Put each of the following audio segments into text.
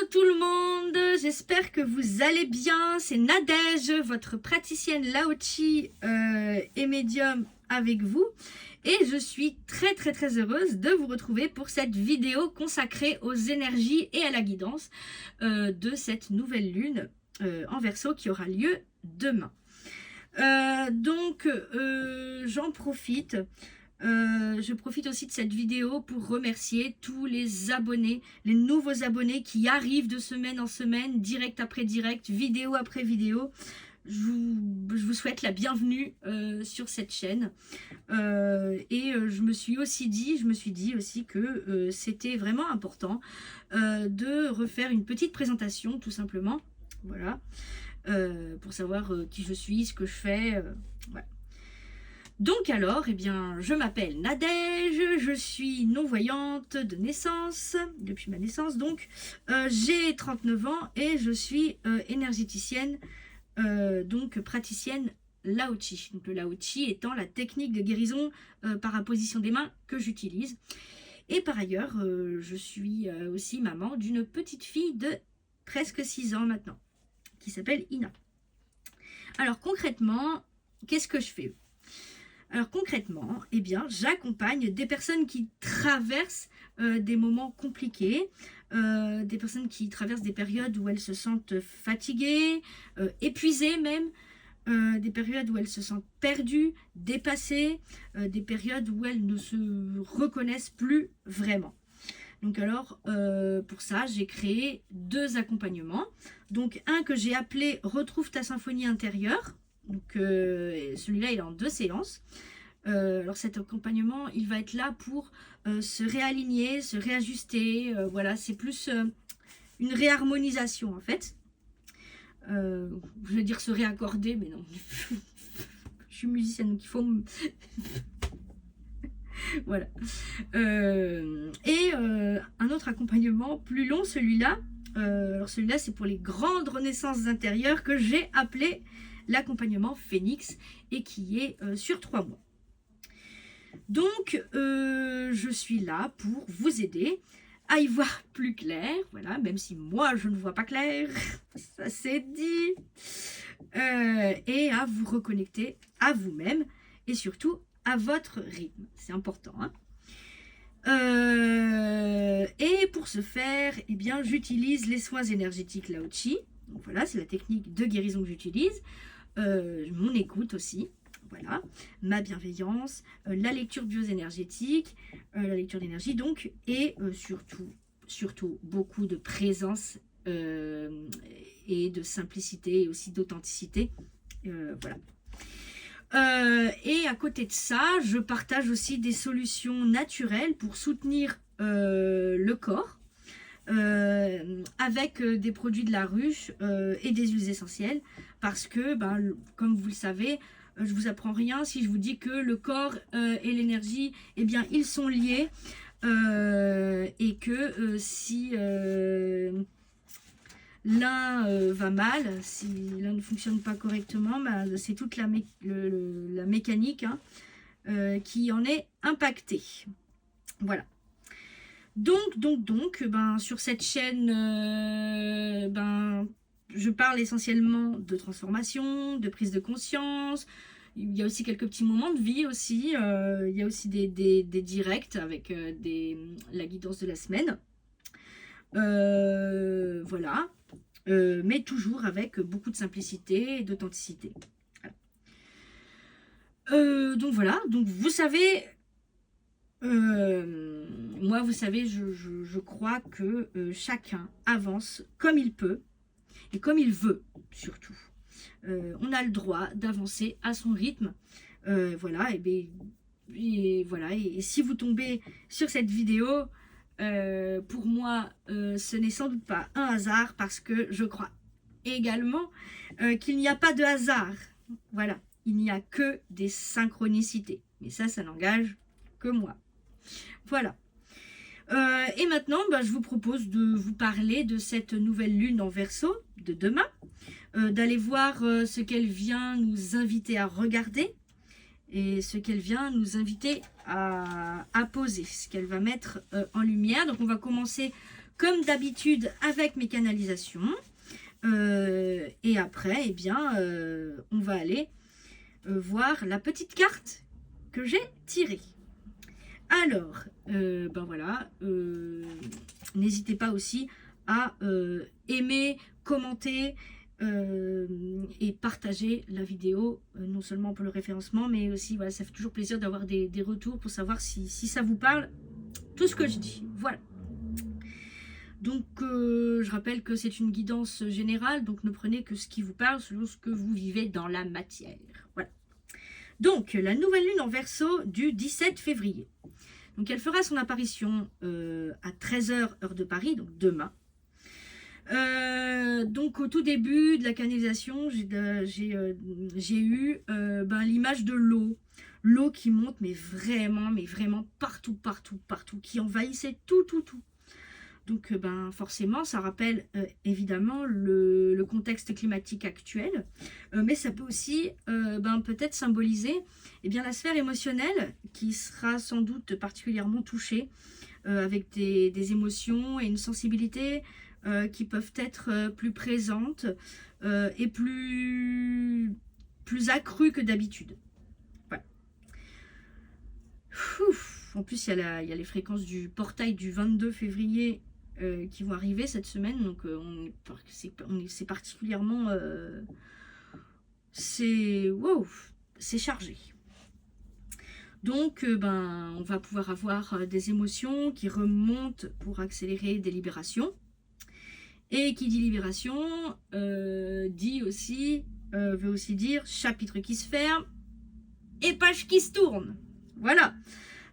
tout le monde, j'espère que vous allez bien. C'est Nadège, votre praticienne Lao-Chi et médium avec vous. Et je suis très heureuse de vous retrouver pour cette vidéo consacrée aux énergies et à la guidance de cette nouvelle lune en Verseau qui aura lieu demain. J'en profite. Je profite aussi de cette vidéo pour remercier tous les abonnés, les nouveaux abonnés qui arrivent de semaine en semaine, direct après direct, vidéo après vidéo. Je vous souhaite la bienvenue sur cette chaîne. Je me suis dit aussi que c'était vraiment important de refaire une petite présentation, tout simplement. Voilà. Pour savoir qui je suis, ce que je fais. Voilà. Donc alors, eh bien, je m'appelle Nadège, je suis non-voyante de naissance, depuis ma naissance donc. J'ai 39 ans et je suis énergéticienne, donc praticienne Lao-Chi. Donc le Lao-Chi étant la technique de guérison par apposition des mains que j'utilise. Et par ailleurs, je suis aussi maman d'une petite fille de presque 6 ans maintenant, qui s'appelle Ina. Alors concrètement, qu'est-ce que je fais ? Alors concrètement, eh bien, j'accompagne des personnes qui traversent des moments compliqués, des personnes qui traversent des périodes où elles se sentent fatiguées, épuisées même, des périodes où elles se sentent perdues, dépassées, des périodes où elles ne se reconnaissent plus vraiment. Donc alors, pour ça, j'ai créé 2 accompagnements. Donc un que j'ai appelé « Retrouve ta symphonie intérieure ». Donc celui-là, il est en 2 séances. Alors cet accompagnement, il va être là pour se réaligner, se réajuster. Voilà, c'est plus une réharmonisation en fait. Je vais dire se réaccorder, mais non. Je suis musicienne, donc il faut me... Voilà. Un autre accompagnement plus long, celui-là. Alors celui-là, c'est pour les grandes renaissances intérieures que j'ai appelé l'accompagnement Phénix et qui est sur 3 mois. Donc, je suis là pour vous aider à y voir plus clair, voilà, même si moi je ne vois pas clair, ça c'est dit, et à vous reconnecter à vous-même et surtout à votre rythme, c'est important, hein. Et pour ce faire, eh bien, j'utilise les soins énergétiques Lao-Chi. Donc voilà, c'est la technique de guérison que j'utilise. Mon écoute aussi, voilà, ma bienveillance, la lecture bioénergétique, la lecture d'énergie donc, et surtout beaucoup de présence et de simplicité et aussi d'authenticité, voilà. Et à côté de ça, je partage aussi des solutions naturelles pour soutenir le corps, avec des produits de la ruche et des huiles essentielles, parce que, comme vous le savez, je vous apprends rien si je vous dis que le corps et l'énergie, eh bien, ils sont liés, et que si l'un va mal, si l'un ne fonctionne pas correctement, c'est toute la mécanique qui en est impactée. Voilà. Donc, sur cette chaîne, je parle essentiellement de transformation, de prise de conscience. Il y a aussi quelques petits moments de vie aussi. Il y a aussi des directs avec la guidance de la semaine. Voilà. Mais toujours avec beaucoup de simplicité et d'authenticité. Voilà. Donc voilà. Donc vous savez... moi, vous savez, je crois que chacun avance comme il peut et comme il veut, surtout. On a le droit d'avancer à son rythme. Voilà, voilà. Et si vous tombez sur cette vidéo, pour moi, ce n'est sans doute pas un hasard, parce que je crois également qu'il n'y a pas de hasard. Voilà, il n'y a que des synchronicités. Mais ça n'engage que moi. Voilà. Et maintenant, je vous propose de vous parler de cette nouvelle lune en Verseau de demain, d'aller voir ce qu'elle vient nous inviter à regarder et ce qu'elle vient nous inviter à poser, ce qu'elle va mettre en lumière. Donc on va commencer comme d'habitude avec mes canalisations. Et après, eh bien, on va aller voir la petite carte que j'ai tirée. Alors, ben voilà, n'hésitez pas aussi à aimer, commenter et partager la vidéo, non seulement pour le référencement, mais aussi, voilà, ça fait toujours plaisir d'avoir des retours pour savoir si ça vous parle, tout ce que je dis. Voilà. Donc, je rappelle que c'est une guidance générale, donc ne prenez que ce qui vous parle selon ce que vous vivez dans la matière. Voilà. Donc, la nouvelle lune en Verseau du 17 février. Donc, elle fera son apparition à 13h, heure de Paris, donc demain. Donc, au tout début de la canalisation, j'ai eu l'image de l'eau. L'eau qui monte, mais vraiment partout, qui envahissait tout. Donc, forcément, ça rappelle évidemment le contexte climatique actuel, mais ça peut aussi peut-être symboliser la sphère émotionnelle qui sera sans doute particulièrement touchée, avec des émotions et une sensibilité qui peuvent être plus présentes et plus accrues que d'habitude. Voilà. En plus, il y a les fréquences du portail du 22 février qui vont arriver cette semaine, donc c'est particulièrement c'est chargé. Donc on va pouvoir avoir des émotions qui remontent pour accélérer des libérations, et qui dit libération veut aussi dire chapitre qui se ferme et page qui se tourne. Voilà.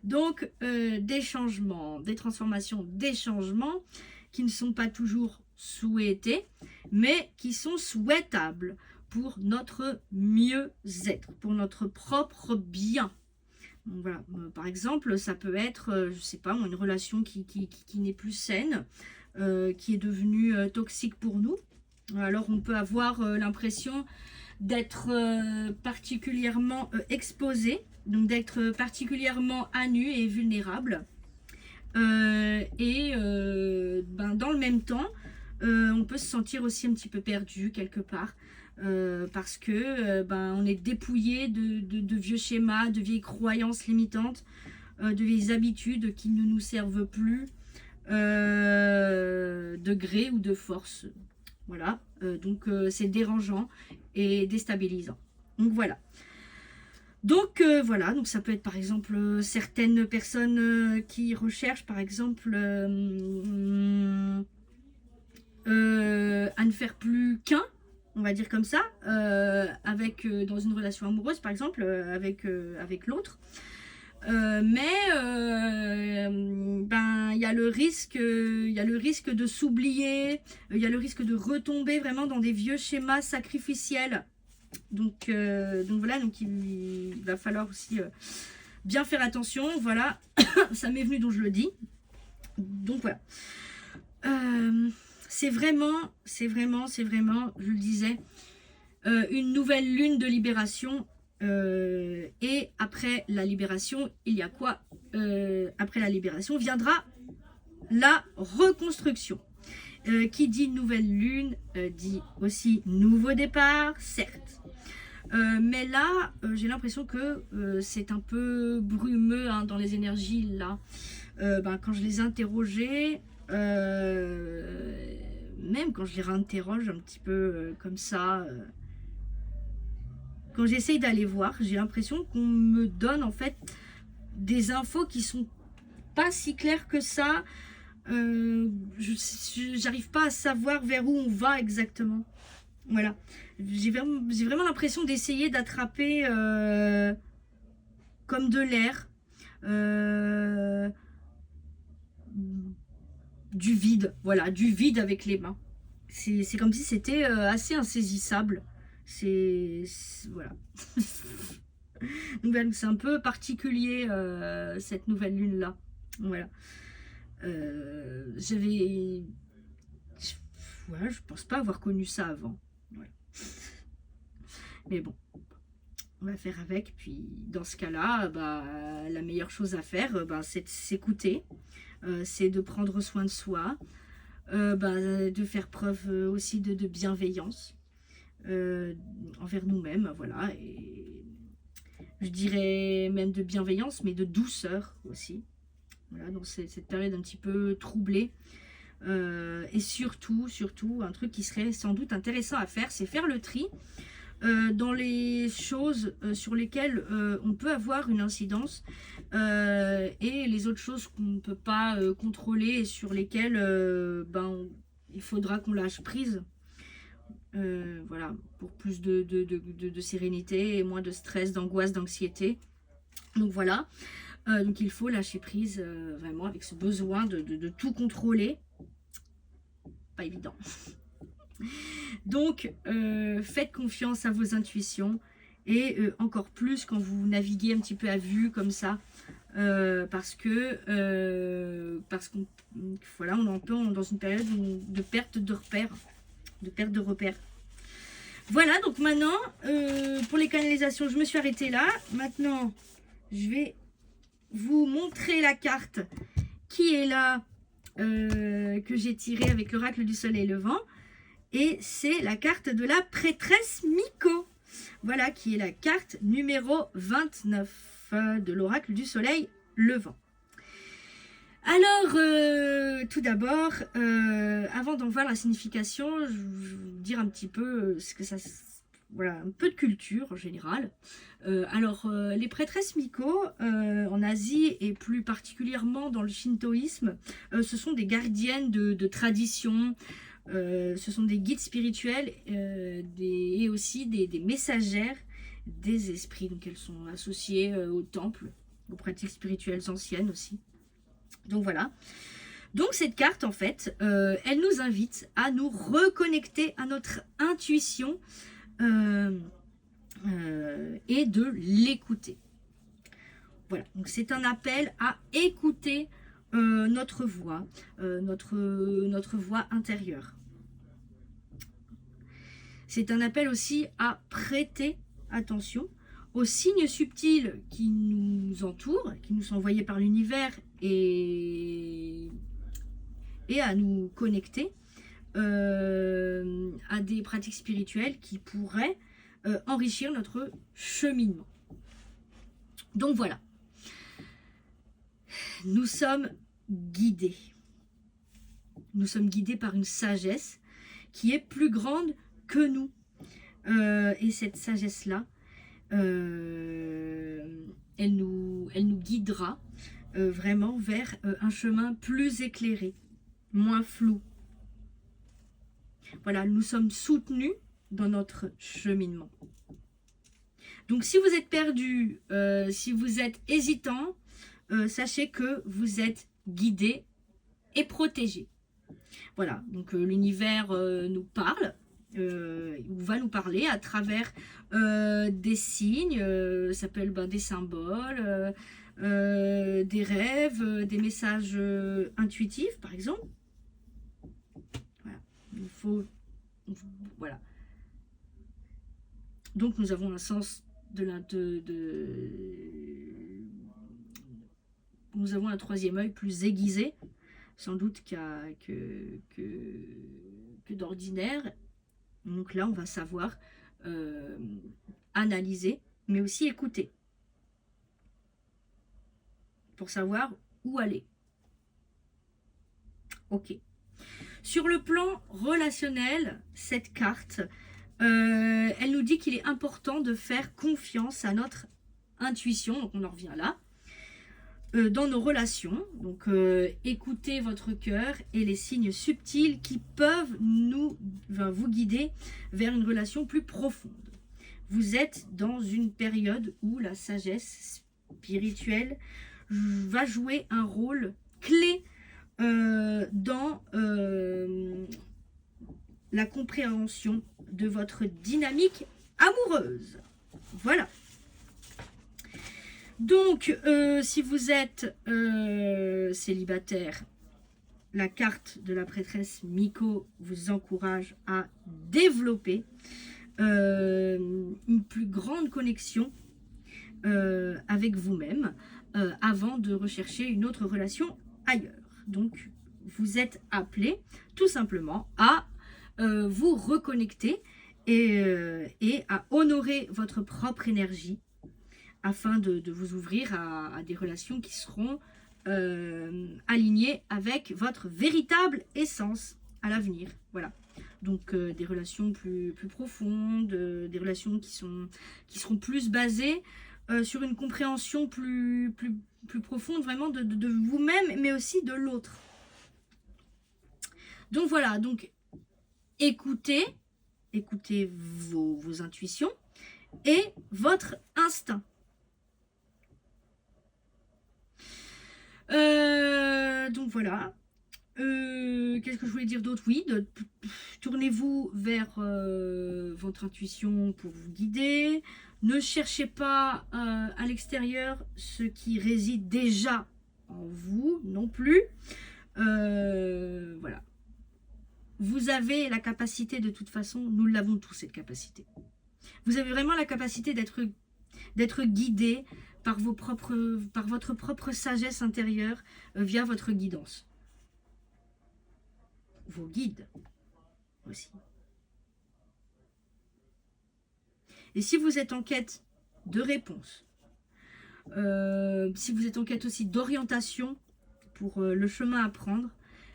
Donc, des changements, des transformations, des changements qui ne sont pas toujours souhaités, mais qui sont souhaitables pour notre mieux-être, pour notre propre bien. Donc, voilà. Par exemple, ça peut être, je sais pas, une relation qui n'est plus saine, qui est devenue toxique pour nous. Alors, on peut avoir l'impression d'être particulièrement exposé, donc d'être particulièrement à nu et vulnérable. Dans le même temps, on peut se sentir aussi un petit peu perdu quelque part, parce que on est dépouillé de vieux schémas, de vieilles croyances limitantes, de vieilles habitudes qui ne nous servent plus de gré ou de force. Voilà, donc c'est dérangeant et déstabilisant. Donc voilà. Donc voilà, donc ça peut être par exemple certaines personnes qui recherchent par exemple à ne faire plus qu'un, on va dire comme ça, dans une relation amoureuse par exemple, avec l'autre. Mais il y a le risque de s'oublier, il y a le risque de retomber vraiment dans des vieux schémas sacrificiels. Donc voilà, donc il va falloir aussi bien faire attention. Voilà, ça m'est venu donc je le dis. Donc voilà, c'est vraiment, je le disais, une nouvelle lune de libération. Et après la libération, il y a quoi? Après la libération viendra la reconstruction. Qui dit nouvelle lune dit aussi nouveau départ, certes. Mais là, j'ai l'impression que c'est un peu brumeux dans les énergies là. Quand je les interrogeais, même quand je les réinterroge un petit peu comme ça, quand j'essaye d'aller voir, j'ai l'impression qu'on me donne en fait des infos qui sont pas si claires que ça. J'arrive pas à savoir vers où on va exactement. Voilà, j'ai vraiment l'impression d'essayer d'attraper comme de l'air, du vide. Voilà, du vide avec les mains. C'est comme si c'était assez insaisissable. Voilà. Donc c'est un peu particulier cette nouvelle lune là. Voilà. Je pense pas avoir connu ça avant. Voilà. Mais bon, on va faire avec. Puis dans ce cas-là, la meilleure chose à faire, c'est de s'écouter, c'est de prendre soin de soi, de faire preuve aussi de bienveillance envers nous-mêmes, voilà, et je dirais même de bienveillance, mais de douceur aussi. Voilà, donc c'est cette période un petit peu troublée. Et surtout, un truc qui serait sans doute intéressant à faire, c'est faire le tri dans les choses sur lesquelles on peut avoir une incidence et les autres choses qu'on ne peut pas contrôler et sur lesquelles il faudra qu'on lâche prise. Voilà, pour plus de sérénité et moins de stress, d'angoisse, d'anxiété. Donc voilà, donc il faut lâcher prise vraiment avec ce besoin de tout contrôler. Pas évident. Donc faites confiance à vos intuitions et encore plus quand vous naviguez un petit peu à vue comme ça, parce qu'on voilà, on est un peu dans une période de perte de repères, Voilà, donc maintenant pour les canalisations, je me suis arrêtée là. Maintenant, je vais vous montrer la carte qui est là, que j'ai tirée avec l'oracle du soleil levant. Et c'est la carte de la prêtresse Miko. Voilà, qui est la carte numéro 29 de l'oracle du soleil levant. Alors, tout d'abord, avant d'en voir la signification, je vais vous dire un petit peu ce que ça... Voilà, un peu de culture en général. Les prêtresses Miko, en Asie et plus particulièrement dans le shintoïsme, ce sont des gardiennes de tradition. Ce sont des guides spirituels et aussi des messagères des esprits. Donc elles sont associées au temple, aux pratiques spirituelles anciennes aussi. Donc voilà. Donc cette carte en fait, elle nous invite à nous reconnecter à notre intuition et de l'écouter. Voilà, donc c'est un appel à écouter notre voix, notre voix intérieure. C'est un appel aussi à prêter attention aux signes subtils qui nous entourent, qui nous sont envoyés par l'univers et à nous connecter à des pratiques spirituelles qui pourraient enrichir notre cheminement. Donc voilà, nous sommes guidés. Nous sommes guidés par une sagesse qui est plus grande que nous. Et cette sagesse-là, elle nous guidera vraiment vers un chemin plus éclairé, moins flou. Voilà, nous sommes soutenus dans notre cheminement. Donc si vous êtes perdu, si vous êtes hésitant, sachez que vous êtes guidé et protégé. Voilà, donc l'univers nous parle, va nous parler à travers des signes, ça peut être des symboles, des rêves, des messages intuitifs par exemple. Voilà, il faut... Voilà. Donc nous avons un sens nous avons un troisième œil plus aiguisé, sans doute que d'ordinaire. Donc là, on va savoir analyser, mais aussi écouter, pour savoir où aller. Ok. Sur le plan relationnel, cette carte, elle nous dit qu'il est important de faire confiance à notre intuition, donc on en revient là, dans nos relations. Donc écoutez votre cœur et les signes subtils qui peuvent vous guider vers une relation plus profonde. Vous êtes dans une période où la sagesse spirituelle va jouer un rôle clé dans la compréhension de votre dynamique amoureuse. Voilà. Donc, si vous êtes célibataire, la carte de la prêtresse Miko vous encourage à développer une plus grande connexion avec vous-même avant de rechercher une autre relation ailleurs. Donc, vous êtes appelé tout simplement à vous reconnecter et à honorer votre propre énergie afin de vous ouvrir à des relations qui seront alignées avec votre véritable essence à l'avenir. Voilà. Donc des relations plus profondes, des relations qui seront plus basées sur une compréhension plus profonde vraiment de vous-même, mais aussi de l'autre. Donc voilà, donc écoutez vos intuitions et votre instinct. Donc voilà. Qu'est-ce que je voulais dire d'autre? Oui, tournez-vous vers votre intuition pour vous guider. Ne cherchez pas à l'extérieur ce qui réside déjà en vous non plus. Voilà. Vous avez la capacité, de toute façon, nous l'avons tous cette capacité. Vous avez vraiment la capacité d'être guidé par votre propre sagesse intérieure via votre guidance. Vos guides aussi. Et si vous êtes en quête de réponses, si vous êtes en quête aussi d'orientation pour le chemin à prendre,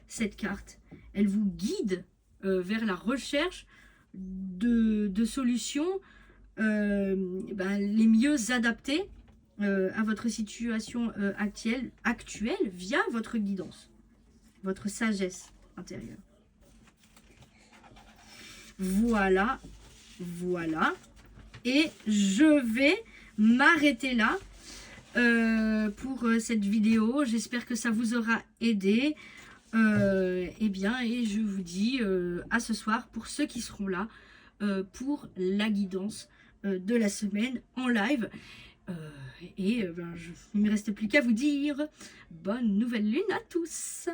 cette carte, elle vous guide vers la recherche de solutions les mieux adaptées à votre situation actuelle via votre guidance, votre sagesse intérieure. Voilà. Et je vais m'arrêter là pour cette vidéo. J'espère que ça vous aura aidé. Et je vous dis à ce soir pour ceux qui seront là pour la guidance de la semaine en live. Il ne me reste plus qu'à vous dire bonne nouvelle lune à tous.